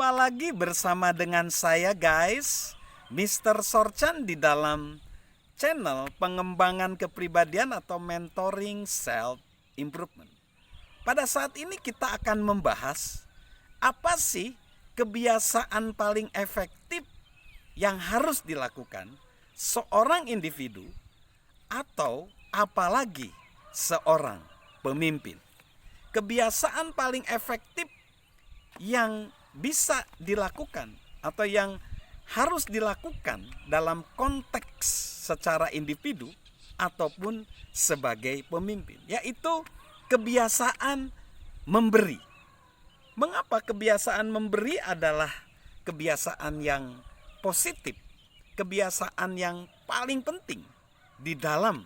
Jumpa lagi bersama dengan saya guys, Mr. Sorchan di dalam channel pengembangan kepribadian atau mentoring self improvement. Pada saat ini kita akan membahas apa sih kebiasaan paling efektif yang harus dilakukan seorang individu atau apalagi seorang pemimpin. Kebiasaan paling efektif yang bisa dilakukan atau yang harus dilakukan dalam konteks secara individu ataupun sebagai pemimpin, yaitu kebiasaan memberi. Mengapa kebiasaan memberi adalah kebiasaan yang positif, kebiasaan yang paling penting di dalam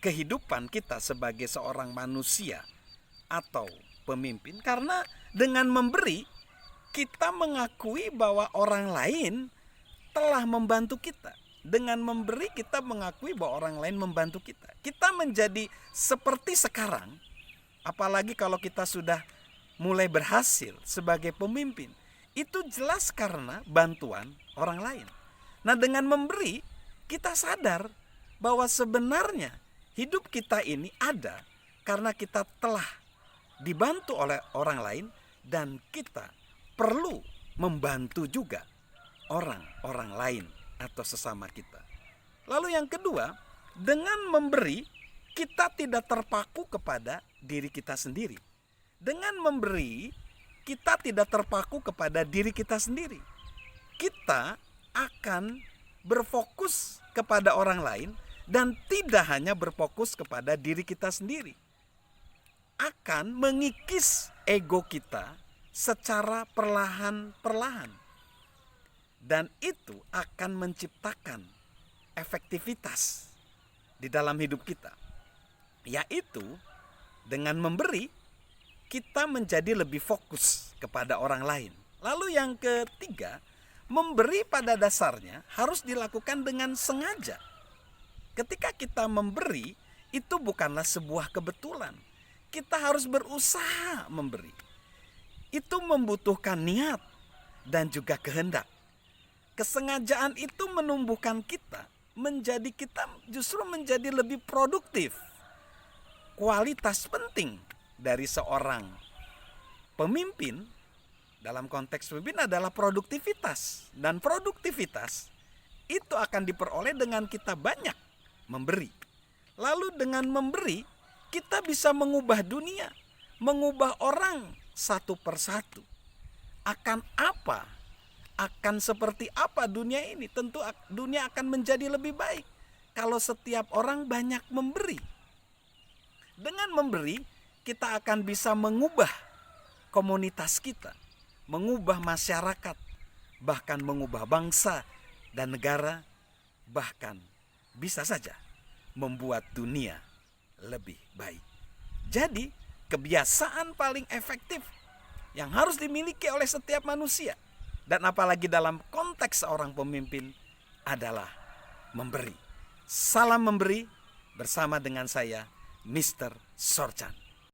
kehidupan kita sebagai seorang manusia atau pemimpin? Karena dengan memberi, kita mengakui bahwa orang lain telah membantu kita. Dengan memberi, kita mengakui bahwa orang lain membantu kita. Kita menjadi seperti sekarang, apalagi kalau kita sudah mulai berhasil sebagai pemimpin. Itu jelas karena bantuan orang lain. Nah, dengan memberi, kita sadar bahwa sebenarnya hidup kita ini ada karena kita telah dibantu oleh orang lain dan kita perlu membantu juga orang-orang lain atau sesama kita. Lalu yang kedua, dengan memberi kita tidak terpaku kepada diri kita sendiri. Dengan memberi kita tidak terpaku kepada diri kita sendiri. Kita akan berfokus kepada orang lain dan tidak hanya berfokus kepada diri kita sendiri. Akan mengikis ego kita secara perlahan-perlahan. Dan itu akan menciptakan efektivitas di dalam hidup kita. Yaitu dengan memberi, kita menjadi lebih fokus kepada orang lain. Lalu yang ketiga, memberi pada dasarnya harus dilakukan dengan sengaja. Ketika kita memberi, itu bukanlah sebuah kebetulan. Kita harus berusaha memberi. Itu membutuhkan niat dan juga kehendak. Kesengajaan itu menumbuhkan kita justru menjadi lebih produktif. Kualitas penting dari seorang pemimpin dalam konteks pemimpin adalah produktivitas. Dan produktivitas itu akan diperoleh dengan kita banyak memberi. Lalu dengan memberi, kita bisa mengubah dunia, mengubah orang satu persatu. Akan apa? Akan seperti apa dunia ini? Tentu dunia akan menjadi lebih baik kalau setiap orang banyak memberi. Dengan memberi, kita akan bisa mengubah komunitas kita, mengubah masyarakat, bahkan mengubah bangsa dan negara, bahkan bisa saja membuat dunia lebih baik. Jadi, kebiasaan paling efektif yang harus dimiliki oleh setiap manusia, dan apalagi dalam konteks seorang pemimpin, adalah memberi. Salam memberi bersama dengan saya, Mr. Sorchan.